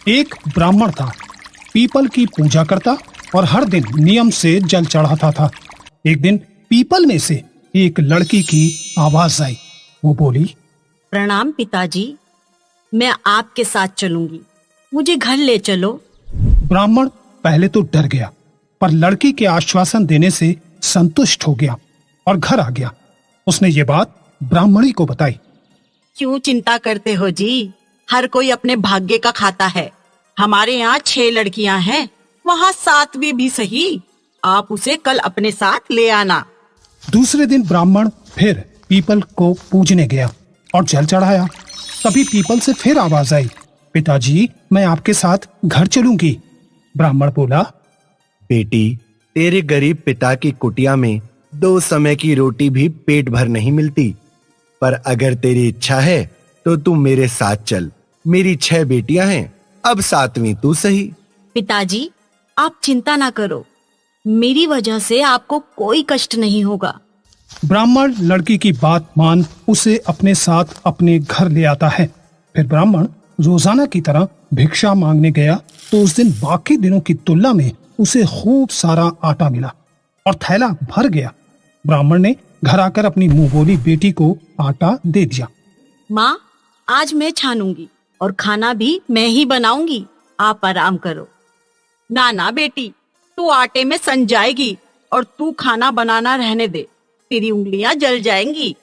एक ब्राह्मण था, पीपल की पूजा करता और हर दिन नियम से जल चढ़ाता था। एक दिन पीपल में से एक लड़की की आवाज आई। वो बोली, प्रणाम पिताजी, मैं आपके साथ चलूंगी, मुझे घर ले चलो। ब्राह्मण पहले तो डर गया, पर लड़की के आश्वासन देने से संतुष्ट हो गया और घर आ गया। उसने ये बात ब्राह्मणी को बताई। क्यों चिंता करते हो जी, हर कोई अपने भाग्य का खाता है। हमारे यहाँ 6 लड़कियां हैं, वहाँ 7वीं भी सही, आप उसे कल अपने साथ ले आना। दूसरे दिन ब्राह्मण फिर पीपल को पूजने गया और जल चढ़ाया। तभी पीपल से फिर आवाज आई, पिताजी, मैं आपके साथ घर चलूंगी। ब्राह्मण बोला, बेटी, तेरे गरीब पिता की कुटिया में 2 समय की रोटी भी पेट भर नहीं मिलती, पर अगर तेरी इच्छा है तो तू मेरे साथ चल। मेरी 6 बेटियां हैं, अब 7वीं तू सही। पिताजी, आप चिंता ना करो, मेरी वजह से आपको कोई कष्ट नहीं होगा। ब्राह्मण लड़की की बात मान उसे अपने साथ अपने घर ले आता है। फिर ब्राह्मण रोजाना की तरह भिक्षा मांगने गया तो उस दिन बाकी दिनों की तुलना में उसे खूब सारा आटा मिला और थैला भर गया। ब्राह्मण ने घर आकर अपनी मुंह बोली बेटी को आटा दे दिया। माँ, आज मैं छानूंगी और खाना भी मैं ही बनाऊंगी, आप आराम करो। ना ना बेटी, तू आटे में सन जाएगी और तू खाना बनाना रहने दे, तेरी उंगलियां जल जाएंगी।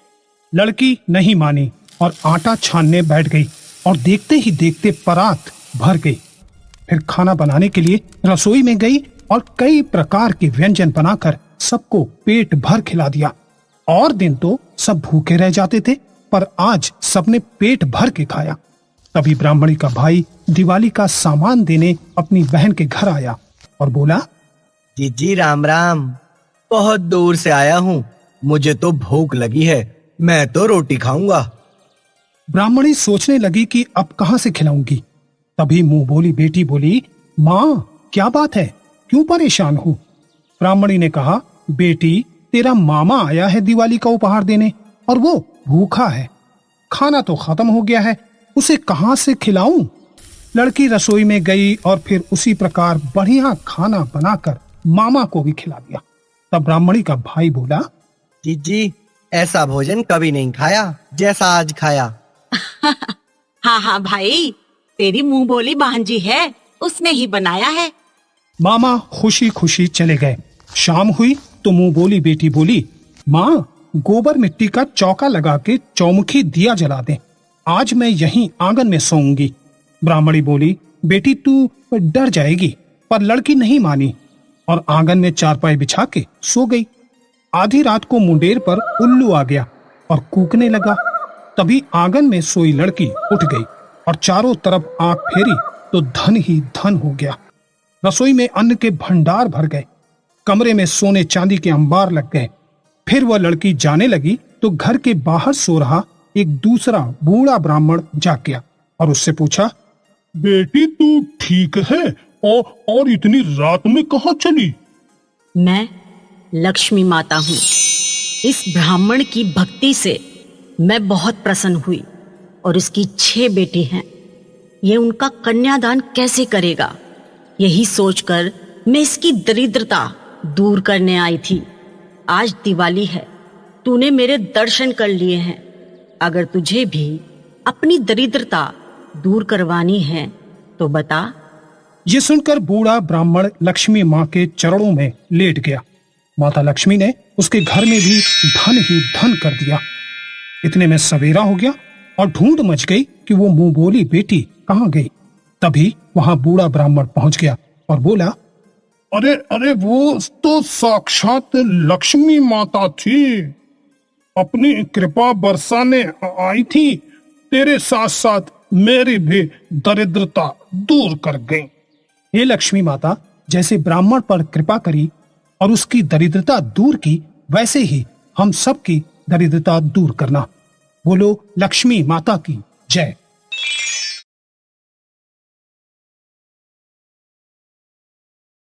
लड़की नहीं मानी और आटा छानने बैठ गई और देखते ही देखते परात भर गई। फिर खाना बनाने के लिए रसोई में गई और कई प्रकार के व्यंजन बनाकर सबको पेट भर खिला दिया। और दिन तो सब भूखे रह जाते थे, पर आज सबने पेट भर के खाया। तभी ब्राह्मणी का भाई दिवाली का सामान देने अपनी बहन के घर आया और बोला, जीजी राम राम, बहुत दूर से आया हूँ, मुझे तो भूख लगी है, मैं तो रोटी खाऊंगा। ब्राह्मणी सोचने लगी कि अब कहाँ से खिलाऊंगी। तभी मुंह बोली बेटी बोली, माँ, क्या बात है, क्यों परेशान हो? ब्राह्मणी ने कहा, बेटी, तेरा मामा आया है दिवाली का उपहार देने और वो भूखा है। खाना तो खत्म हो गया है, उसे कहाँ से खिलाऊं? लड़की रसोई में गई और फिर उसी प्रकार बढ़िया खाना बनाकर मामा को भी खिला दिया। तब ब्राह्मणी का भाई बोला, जीजी, ऐसा भोजन कभी नहीं खाया जैसा आज खाया। हाँ हाँ भाई, तेरी मुंह बोली भांजी है, उसने ही बनाया है। मामा खुशी खुशी चले गए। शाम हुई तो मुंह बोली बेटी बोली, माँ, गोबर मिट्टी का चौका लगा के चौमुखी दिया जला दे, आज मैं यहीं आंगन में सोऊंगी। ब्राह्मणी बोली, बेटी तू डर जाएगी, पर लड़की नहीं मानी और आंगन में चारपाई बिछा के सो गई। आधी रात को मुंडेर पर उल्लू आ गया और कूकने लगा। तभी आंगन में सोई लड़की उठ गई और चारों तरफ आंख फेरी तो धन ही धन हो गया। रसोई में अन्न के भंडार भर गए, कमरे में सोने चांदी के अंबार लग गए। फिर वह लड़की जाने लगी तो घर के बाहर सो रहा एक दूसरा बूढ़ा ब्राह्मण जाग गया और उससे पूछा, बेटी तू ठीक है और इतनी रात में कहाँ चली? मैं लक्ष्मी माता हूँ। इस ब्राह्मण की भक्ति से मैं बहुत प्रसन्न हुई और इसकी 6 बेटी हैं। ये उनका कन्यादान कैसे करेगा, यही सोचकर मैं इसकी दरिद्रता दूर करने आई थी। आज दिवाली है, तूने मेरे दर्शन कर लिए हैं। अगर तुझे भी अपनी दरिद्रता दूर करवानी है तो बता। ये सुनकर बूढ़ा ब्राह्मण लक्ष्मी माँ के चरणों में लेट गया। माता लक्ष्मी ने उसके घर में भी धन ही धन कर दिया। इतने में सवेरा हो गया और ढूंढ मच गई कि वो मुंह बोली बेटी कहाँ गई। तभी वहां बूढ़ा ब्राह्मण पहुंच गया और बोला, अरे अरे, वो तो साक्षात लक्ष्मी माता थी, अपनी कृपा बरसाने आई थी, तेरे साथ साथ मेरी भी दरिद्रता दूर कर गई। हे लक्ष्मी माता, जैसे ब्राह्मण पर कृपा करी और उसकी दरिद्रता दूर की, वैसे ही हम सबकी दरिद्रता दूर करना। बोलो लक्ष्मी माता की जय।